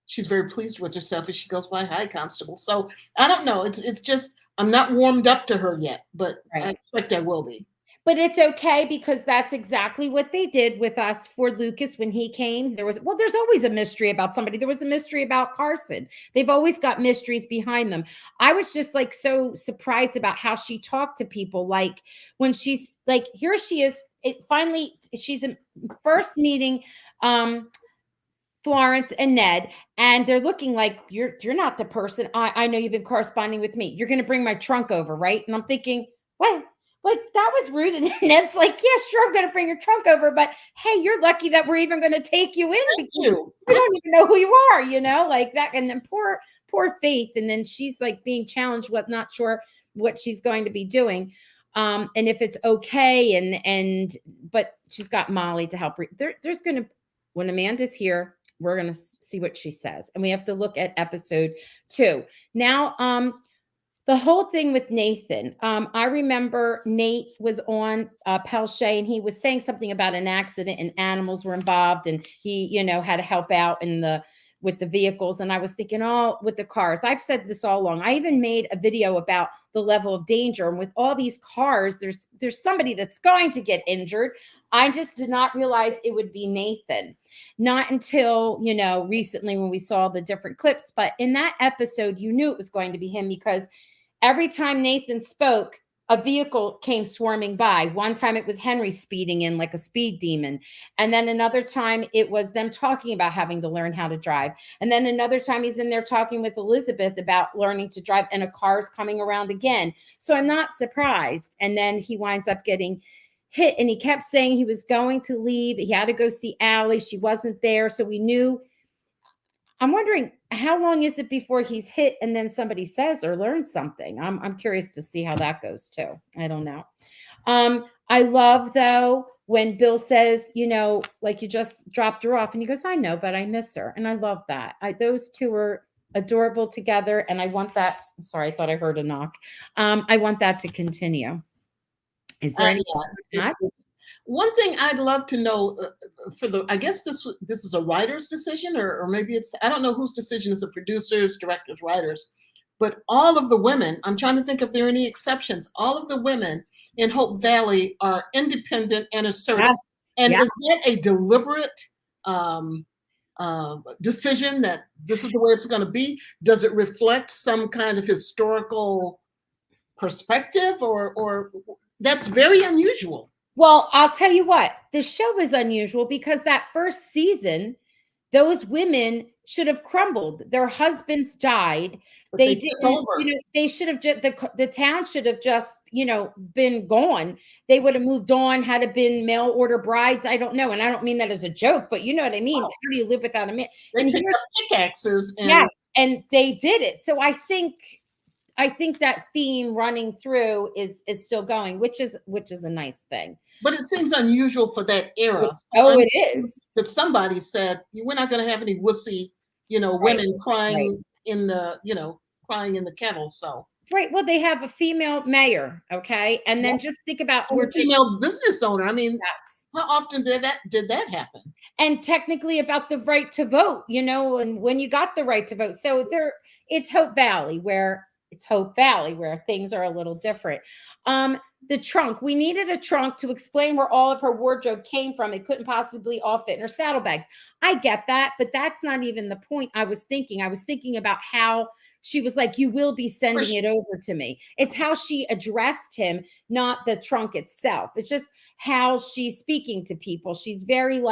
she's very pleased with herself as she goes by, "Hi, Constable." So I don't know. It's just, I'm not warmed up to her yet, but I expect I will be. But it's okay, because that's exactly what they did with us for Lucas when he came. There's always a mystery about somebody. There was a mystery about Carson. They've always got mysteries behind them. I was just like so surprised about how she talked to people. Like when she's like, here she is. She's first meeting Florence and Ned, and they're looking like, you're not the person. I know you've been corresponding with me. You're going to bring my trunk over, right? And I'm thinking, what? Like, that was rude. And Ned's like, yeah, sure, I'm going to bring your trunk over, but hey, you're lucky that we're even going to take you in, because we don't even know who you are, like that. And then poor Faith. And then she's like being challenged, not sure what she's going to be doing. And if it's okay. But she's got Molly to help her. There's going to, when Amanda's here, we're going to see what she says. And we have to look at episode 2. Now, the whole thing with Nathan, I remember Nate was on Pelche, and he was saying something about an accident and animals were involved, and he, had to help out with the vehicles. And I was thinking, with the cars, I've said this all along. I even made a video about the level of danger. And with all these cars, there's somebody that's going to get injured. I just did not realize it would be Nathan. Not until, recently when we saw the different clips. But in that episode, you knew it was going to be him, because every time Nathan spoke, a vehicle came swarming by. One time it was Henry speeding in like a speed demon. And then another time it was them talking about having to learn how to drive. And then another time he's in there talking with Elizabeth about learning to drive, and a car's coming around again. So I'm not surprised. And then he winds up getting hit, and he kept saying he was going to leave. He had to go see Allie. She wasn't there. So we knew. I'm wondering, how long is it before he's hit and then somebody says or learns something? I'm curious to see how that goes too. I don't know. I love, though, when Bill says, like, you just dropped her off, and he goes, I know, but I miss her. And I love that. Those two are adorable together. And I want that. Sorry, I thought I heard a knock. I want that to continue. Is there anything Yeah, it's one thing I'd love to know for the, I guess this is a writer's decision, or maybe it's, I don't know whose decision is, the producers, directors, writers, but all of the women, I'm trying to think if there are any exceptions, all of the women in Hope Valley are independent and assertive. Yes. And Yes. is that a deliberate decision that this is the way it's going to be? Does it reflect some kind of historical perspective, or that's very unusual? Well, I'll tell you what, the show is unusual because that first season, those women should have crumbled. Their husbands died. But They took didn't, over. they should have just, the town should have just, been gone. They would have moved on, had it been mail order brides. I don't know. And I don't mean that as a joke, but you know what I mean? Oh. How do you live without a man? They And picked here, up pickaxes and yes, and they did it. So I think that theme running through is still going, which is a nice thing. but it seems unusual for that era. Oh, it is. But somebody said, we're not going to have any wussy, women crying in the, crying in the kettle. So right. Well, they have a female mayor, okay, and then just think about a female business owner. I mean, how often did that happen? And technically about the right to vote, and when you got the right to vote. So it's Hope Valley where things are a little different. The trunk, we needed a trunk to explain where all of her wardrobe came from. It couldn't possibly all fit in her saddlebags. I get that, but that's not even the point I was thinking. I was thinking about how she was like, you will be sending it over to me. It's how she addressed him, not the trunk itself. It's just how she's speaking to people. She's very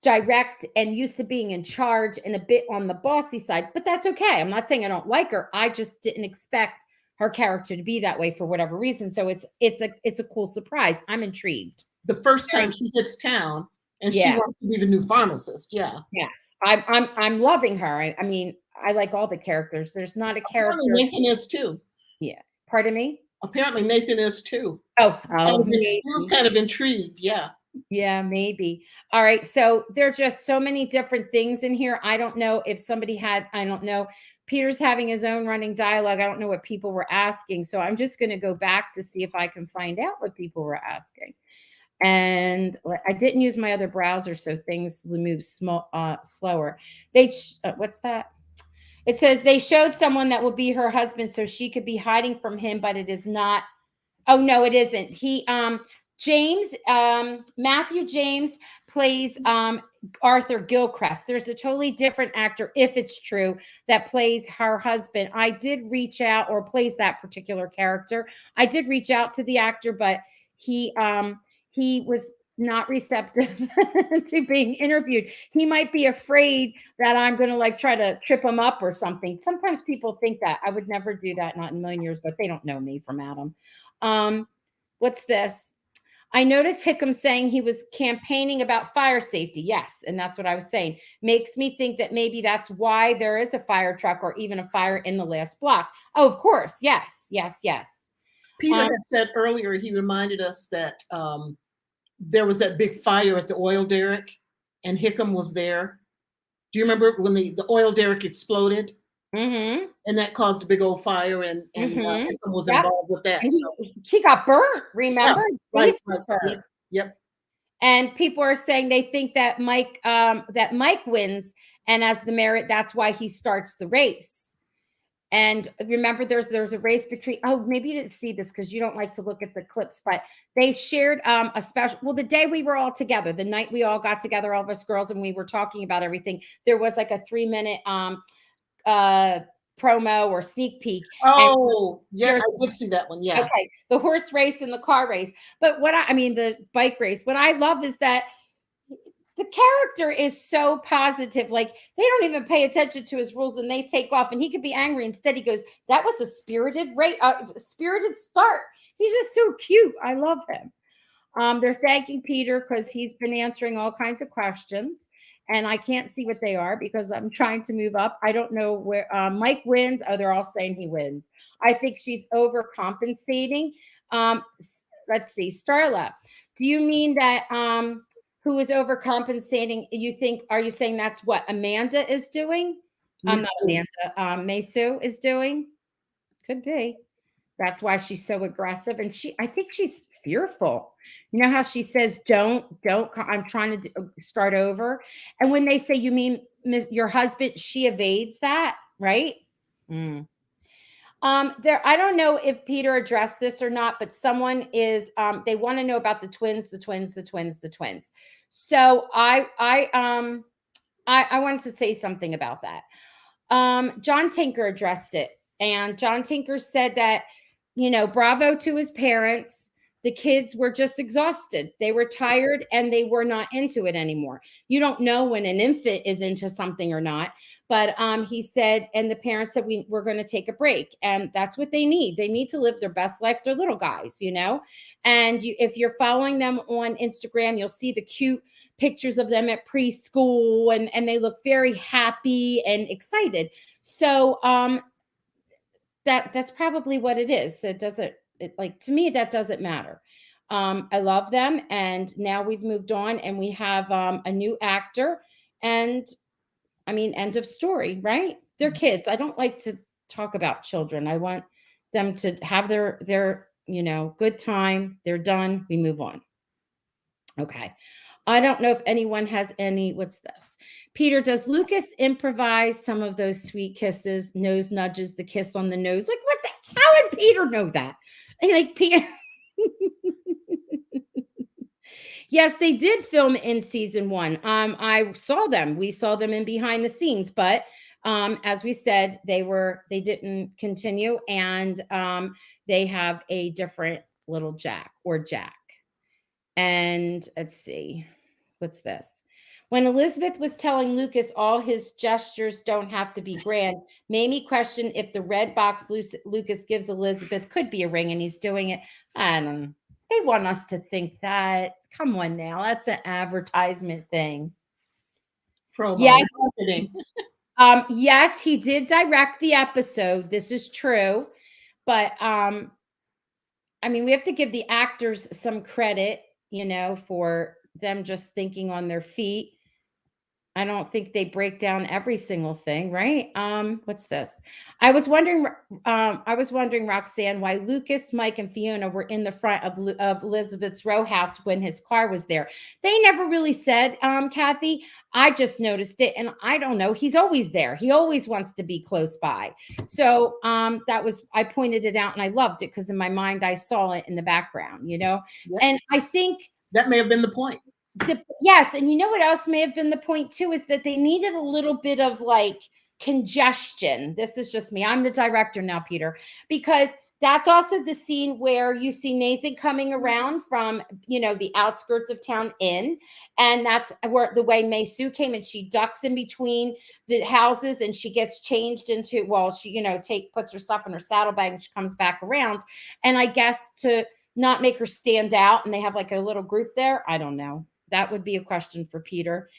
direct and used to being in charge and a bit on the bossy side, but that's okay. I'm not saying I don't like her. I just didn't expect her character to be that way for whatever reason. So it's a cool surprise. I'm intrigued. The first time she hits town and she wants to be the new pharmacist. Yeah. Yes. I'm loving her. I mean, I like all the characters. There's not a character. Apparently Nathan is too. Yeah. Pardon me? Apparently Nathan is too. Oh, he was kind of intrigued. Yeah. Yeah, maybe. All right. So there are just so many different things in here. I don't know if somebody I don't know. Peter's having his own running dialogue. I don't know what people were asking. So I'm just going to go back to see if I can find out what people were asking. And I didn't use my other browser, so things will move slower. What's that? It says they showed someone that will be her husband so she could be hiding from him, but it is not. Oh, no, it isn't. Matthew James plays Arthur Gilchrist. There's a totally different actor, if it's true, that plays her husband. I did reach out, or plays that particular character. I did reach out to the actor, but he was not receptive to being interviewed. He might be afraid that I'm going to try to trip him up or something. Sometimes people think that. I would never do that, not in a million years, but they don't know me from Adam. What's this? I noticed Hickam saying he was campaigning about fire safety. Yes, and that's what I was saying. Makes me think that maybe that's why there is a fire truck or even a fire in the last block. Oh, of course. Yes. Peter had said earlier, he reminded us that there was that big fire at the oil derrick and Hickam was there. Do you remember when the oil derrick exploded? Mm-hmm. And that caused a big old fire, and Hickam was involved with that. So. He got burnt, remember? Yeah, right. Yep. And people are saying they think that Mike wins, and as the merit, that's why he starts the race. And remember, there's a race between. Oh, maybe you didn't see this because you don't like to look at the clips, but they shared a special. Well, the day we were all together, the night we all got together, all of us girls, and we were talking about everything. There was a 3-minute promo or sneak peek. Oh, yeah, I did see that one. Yeah. Okay. The horse race and the car race. But the bike race. What I love is that the character is so positive. They don't even pay attention to his rules and they take off and he could be angry. Instead, he goes, that was a spirited start. He's just so cute. I love him. They're thanking Peter because he's been answering all kinds of questions. And I can't see what they are because I'm trying to move up. I don't know where Mike wins. Oh, they're all saying he wins. I think she's overcompensating. Let's see. Starla, do you mean that who is overcompensating? Are you saying that's what Amanda is doing? Not Amanda. Mesu is doing. Could be. That's why she's so aggressive. And I think she's fearful. You know how she says, don't, I'm trying to start over. And when they say, you mean your husband, she evades that, right? Mm. I don't know if Peter addressed this or not, but someone is, they want to know about the twins. So I wanted to say something about that. John Tinker addressed it, and John Tinker said that, bravo to his parents. The kids were just exhausted. They were tired and they were not into it anymore. You don't know when an infant is into something or not, but he said, and the parents said, we're going to take a break, and that's what they need. They need to live their best life. They're little guys, and if you're following them on Instagram, you'll see the cute pictures of them at preschool, and they look very happy and excited. So that's probably what it is. So to me, that doesn't matter. I love them, and now we've moved on, and we have a new actor, and I mean, end of story, right? They're kids. I don't like to talk about children. I want them to have their good time. They're done. We move on. Okay. I don't know if anyone has what's this? Peter, does Lucas improvise some of those sweet kisses, nose nudges, the kiss on the nose? Like, how did Peter know that? Like, Peter. Yes, they did film in season 1. I saw them. We saw them in behind the scenes, but as we said, they didn't continue, and they have a different little Jack. And let's see, what's this? When Elizabeth was telling Lucas all his gestures don't have to be grand, made me question if the red box Lucas gives Elizabeth could be a ring and he's doing it. I don't know. They want us to think that. Come on now. That's an advertisement thing. Promo. Yes. Yes, he did direct the episode. This is true. But I mean, we have to give the actors some credit, for them just thinking on their feet. I don't think they break down every single thing, right? What's this? I was wondering, Roxanne, why Lucas, Mike, and Fiona were in the front of Elizabeth's row house when his car was there. They never really said, Kathy. I just noticed it, and I don't know. He's always there. He always wants to be close by. So I pointed it out, and I loved it because in my mind I saw it in the background, Yep. And I think that may have been the point. Yes. And you know what else may have been the point too, is that they needed a little bit of like congestion. This is just me. I'm the director now, Peter, because that's also the scene where you see Nathan coming around from, the outskirts of town in. And that's where the way Mesu came, and she ducks in between the houses and she gets changed into, she, puts her stuff in her saddlebag and she comes back around. And I guess to not make her stand out, and they have like a little group there. I don't know. That would be a question for Peter.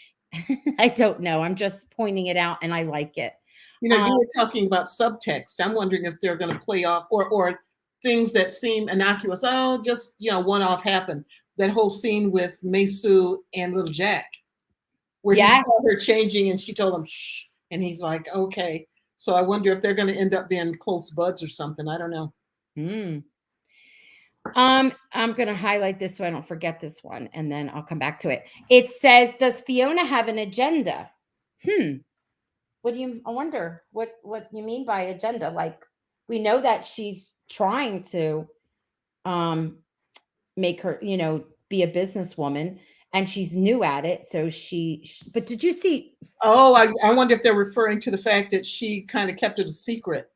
I don't know. I'm just pointing it out, and I like it. You were talking about subtext. I'm wondering if they're going to play off or things that seem innocuous. Oh, just, one-off happened. That whole scene with Mesu and little Jack, where he saw her changing and she told him, shh, and he's like, okay. So I wonder if they're going to end up being close buds or something. I don't know. I'm going to highlight this so I don't forget this one, and then I'll come back to it. It says, does Fiona have an agenda? I wonder what you mean by agenda. Like, we know that she's trying to make her, be a businesswoman, and she's new at it. So but did you see? Oh, I wonder if they're referring to the fact that she kind of kept it a secret.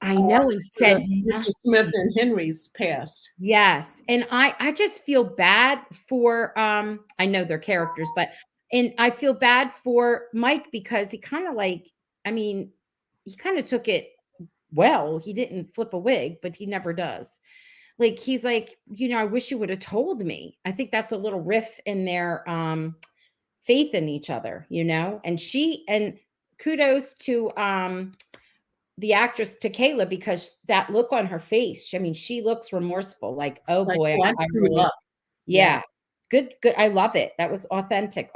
I know, and said Mr. Smith and Henry's past. Yes. And I just feel bad for I know they're characters, and I feel bad for Mike because he kind of he kind of took it well. He didn't flip a wig, but he never does. Like, he's like, I wish you would have told me. I think that's a little riff in their faith in each other, and kudos to the actress, to Kayla, because that look on her face, she looks remorseful. Like, oh boy, I screwed up. Yeah. Good. I love it. That was authentic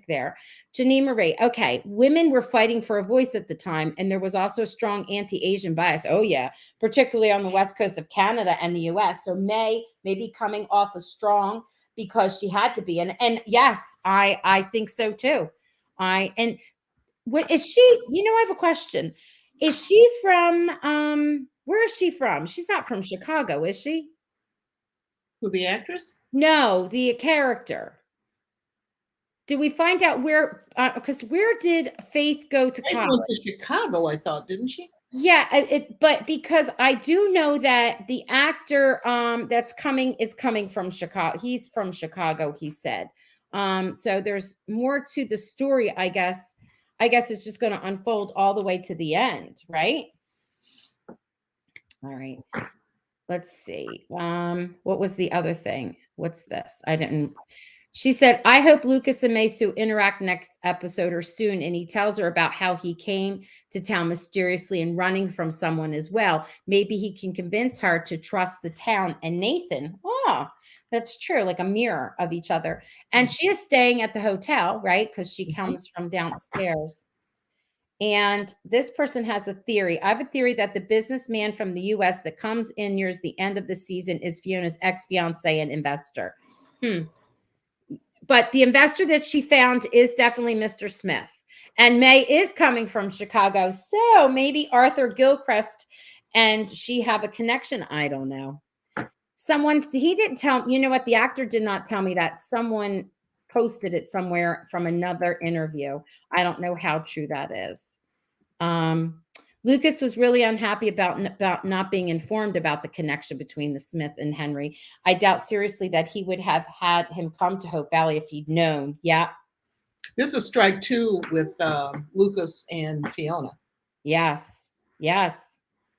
there. Janine Marie. Okay. Women were fighting for a voice at the time, and there was also strong anti-Asian bias. Oh yeah. Particularly on the West Coast of Canada and the US. So May be coming off as strong because she had to be. And yes, I think so too. What is she? I have a question. Is she from where is she from? She's not from Chicago, is she? Who, the actress? No, the character. Did we find out where? Because where did Faith go to college? Went to Chicago, I thought, didn't she? Yeah, but because I do know that the actor that's coming is coming from Chicago. He's from Chicago, he said. So there's more to the story, I guess. I guess it's just going to unfold all the way to the end, right? All right. Let's see. What was the other thing? What's this? She said, I hope Lucas and Mesu interact next episode or soon. And he tells her about how he came to town mysteriously and running from someone as well. Maybe he can convince her to trust the town and Nathan. Oh, that's true. Like a mirror of each other. And she is staying at the hotel, right? Because she comes from downstairs. And this person has a theory. I have a theory that the businessman from the US that comes in near the end of the season is Fiona's ex-fiance and investor. But the investor that she found is definitely Mr. Smith. And May is coming from Chicago. So maybe Arthur Gilchrist and she have a connection. I don't know. He didn't tell, you know what? The actor did not tell me that. Someone posted it somewhere from another interview. I don't know how true that is. Lucas was really unhappy about not being informed about the connection between the Smith and Henry. I doubt seriously that he would have had him come to Hope Valley if he'd known. Yeah. This is strike two with Lucas and Fiona. Yes.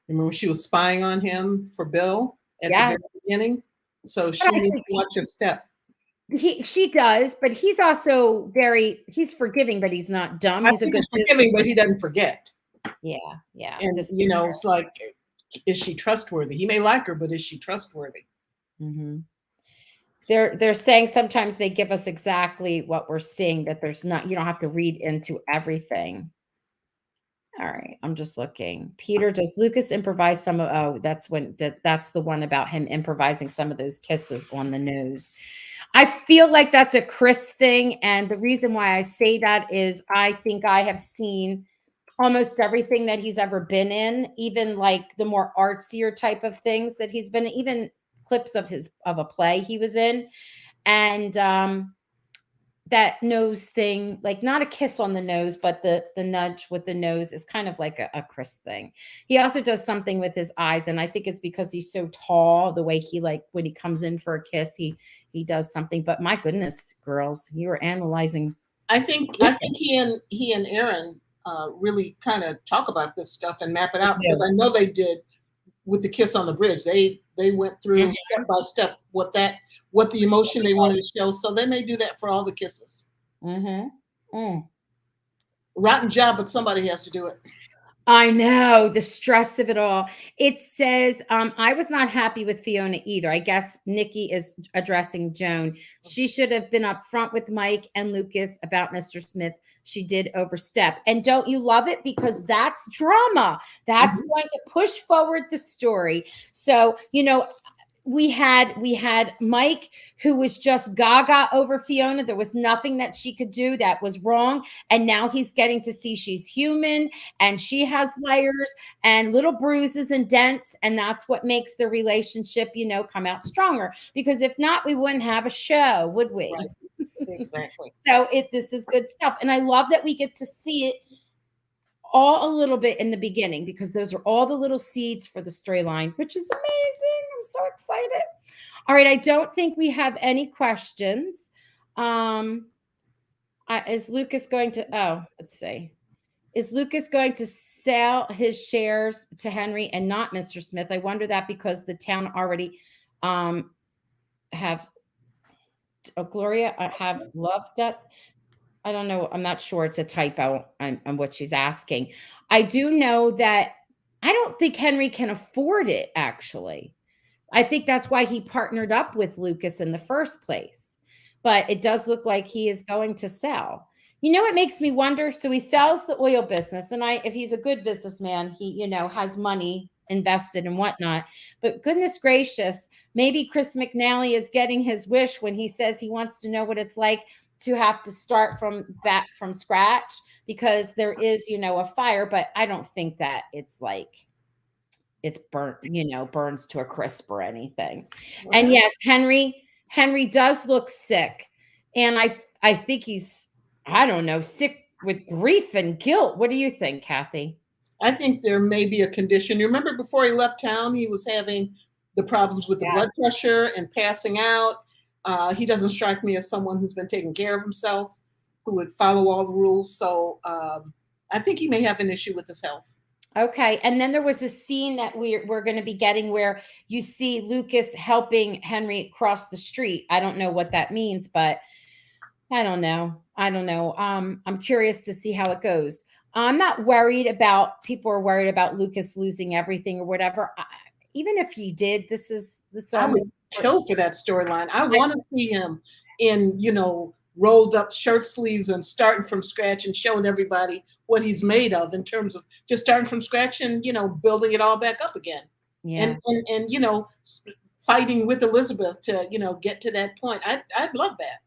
Remember she was spying on him for Bill at the very beginning? So she needs to watch her step. She does, but he's also he's forgiving, but he's not dumb. He's forgiving, but he doesn't forget. Yeah. And it's like, is she trustworthy? He may like her, but is she trustworthy? Mm-hmm. They're saying sometimes they give us exactly what we're seeing, that there's not, you don't have to read into everything. All right, I'm just looking. Peter, does Lucas improvise some of, that's the one about him improvising some of those kisses on the nose. I feel like that's a Chris thing. And the reason why I say that is I think I have seen almost everything that he's ever been in, even like the more artsier type of things that he's been in, even clips of a play he was in. And that nose thing, like not a kiss on the nose, but the nudge with the nose is kind of like a Chris thing. He also does something with his eyes. And I think it's because he's so tall, the way he, like when he comes in for a kiss, he does something. But my goodness, girls, you were analyzing. I think he and Aaron really kind of talk about this stuff and map it out, because I know they did with the kiss on the bridge. They went through step by step what the emotion they wanted to show. So they may do that for all the kisses. Rotten job, but somebody has to do it. I know, the stress of it all. It says, I was not happy with Fiona either. I guess Nikki is addressing Joan. She should have been up front with Mike and Lucas about Mr. Smith. She did overstep. And don't you love it? Because that's drama. That's going to push forward the story. So, we had Mike, who was just gaga over Fiona. There was nothing that she could do that was wrong. And now he's getting to see she's human and she has layers and little bruises and dents. And that's what makes the relationship, come out stronger. Because if not, we wouldn't have a show, would we? Right. Exactly. So this is good stuff. And I love that we get to see it all a little bit in the beginning, because those are all the little seeds for the storyline, which is amazing. I'm so excited. All right. I don't think we have any questions. Is Lucas going to, let's see. Is Lucas going to sell his shares to Henry and not Mr. Smith? I wonder that because the town already have Gloria, have loved that. I don't know. I'm not sure. It's a typo on what she's asking. I do know that I don't think Henry can afford it, actually. I think that's why he partnered up with Lucas in the first place. but it does look like he is going to sell. You know, it makes me wonder. So he sells the oil business, and if he's a good businessman, he, has money invested and whatnot. But goodness gracious, maybe Chris McNally is getting his wish when he says he wants to know what it's like to have to start from scratch, because there is, a fire, but I don't think that it's like it's burnt, burns to a crisp or anything. Okay. And yes, Henry does look sick. And I think he's, I don't know, sick with grief and guilt. What do you think, Kathy? I think there may be a condition. You remember before he left town, he was having the problems with the blood pressure and passing out. He doesn't strike me as someone who's been taking care of himself, who would follow all the rules. So I think he may have an issue with his health. Okay. And then there was a scene that we're going to be getting where you see Lucas helping Henry cross the street. I don't know what that means, but I don't know. I'm curious to see how it goes. I'm not worried about, people are worried about Lucas losing everything or whatever. Even if he did, I would kill for that storyline. I want to see him in, rolled up shirt sleeves and starting from scratch and showing everybody what he's made of, in terms of just starting from scratch and, building it all back up again. Yeah. And fighting with Elizabeth to, get to that point. I'd love that.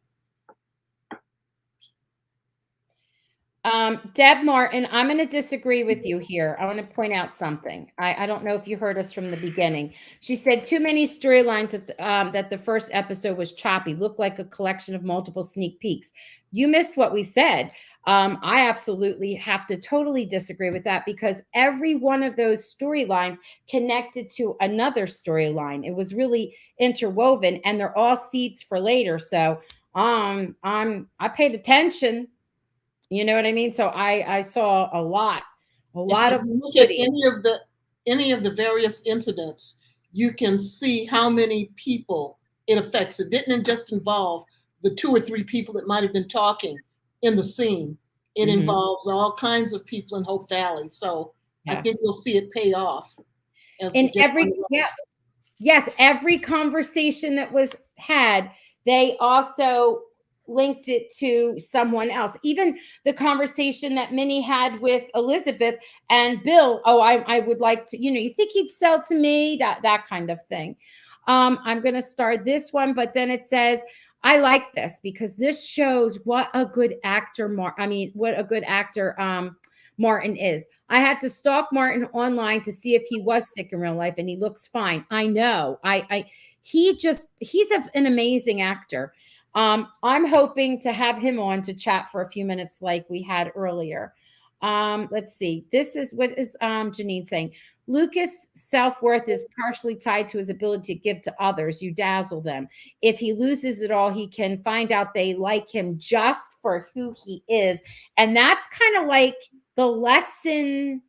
Deb Martin, I'm going to disagree with you here. I want to point out something. I don't know if you heard us from the beginning. She said too many storylines that the first episode was choppy, looked like a collection of multiple sneak peeks. You missed what we said. I absolutely have to totally disagree with that, because every one of those storylines connected to another storyline. It was really interwoven, and they're all seeds for later. So I paid attention. You know what I mean? So I saw a lot if of you look at any of the various incidents, you can see how many people it affects. It didn't just involve the 2 or 3 people that might have been talking in the scene. It involves all kinds of people in Hope Valley. So I think you'll see it pay off. Every conversation that was had, they also linked it to someone else. Even the conversation that Minnie had with Elizabeth and Bill. Oh, I would like to, you think he'd sell to me? That kind of thing. I'm going to start this one, but then it says, I like this because this shows what a good actor, Martin is. I had to stalk Martin online to see if he was sick in real life, and he looks fine. I know. He's an amazing actor. I'm hoping to have him on to chat for a few minutes like we had earlier. Let's see. This is what is Janine saying. Lucas' self-worth is partially tied to his ability to give to others. You dazzle them. If he loses it all, he can find out they like him just for who he is. And that's kind of like the lesson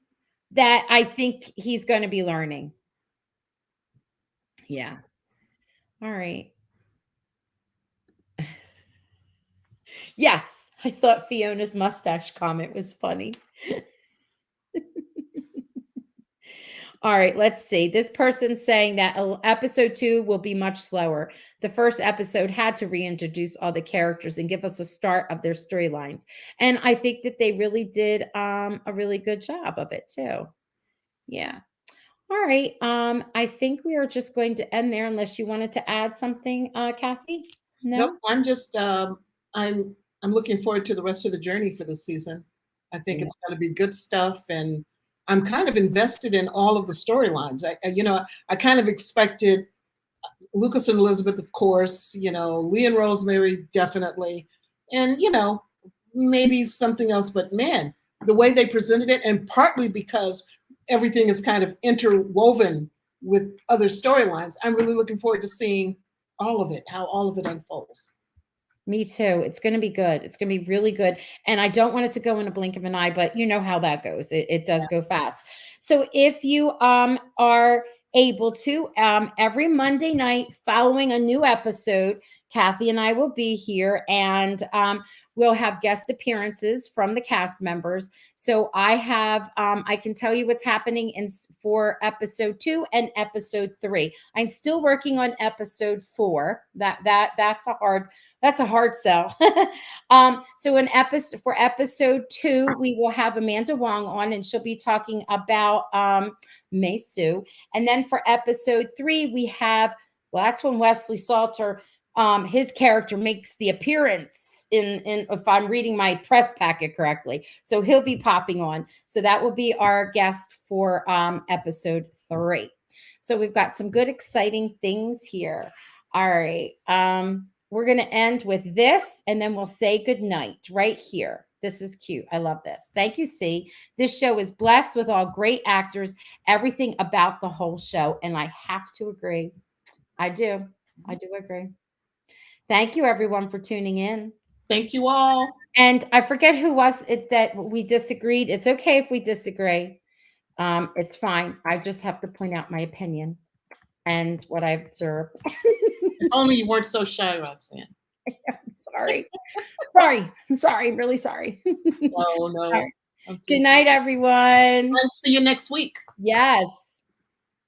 that I think he's going to be learning. Yeah. All right. Yes, I thought Fiona's mustache comment was funny. All right, let's see. This person's saying that episode 2 will be much slower. The first episode had to reintroduce all the characters and give us a start of their storylines. And I think that they really did a really good job of it too. Yeah. All right. I think we are just going to end there unless you wanted to add something, Kathy. No? Nope. I'm just I'm looking forward to the rest of the journey for this season. I think it's going to be good stuff, and I'm kind of invested in all of the storylines. I kind of expected Lucas and Elizabeth, of course, Lee and Rosemary, definitely. And, maybe something else, but man, the way they presented it, and partly because everything is kind of interwoven with other storylines, I'm really looking forward to seeing all of it, how all of it unfolds. Me too. It's going to be good. It's going to be really good. And I don't want it to go in a blink of an eye, but you know how that goes. It does go fast. So if you are able to, every Monday night following a new episode, Kathy and I will be here, and we'll have guest appearances from the cast members. So I have, I can tell you what's happening for episode 2 and episode 3. I'm still working on episode 4. That's a hard sell. So for episode 2, we will have Amanda Wong on, and she'll be talking about Mei Su. And then for episode 3, we have, well, that's when Wesley Salter, his character makes the appearance in if I'm reading my press packet correctly. So he'll be popping on. So that will be our guest for episode 3. So we've got some good, exciting things here. All right. We're going to end with this, and then we'll say good night right here. This is cute. I love this. Thank you, C. This show is blessed with all great actors, everything about the whole show. And I have to agree. I do agree. Thank you, everyone, for tuning in. Thank you all. And I forget who was it that we disagreed. It's okay if we disagree. It's fine. I just have to point out my opinion and what I observe. If only you weren't so shy, Roxanne. I'm sorry. I'm sorry. I'm really sorry. No. Right. Good night, everyone. I'll see you next week. Yes.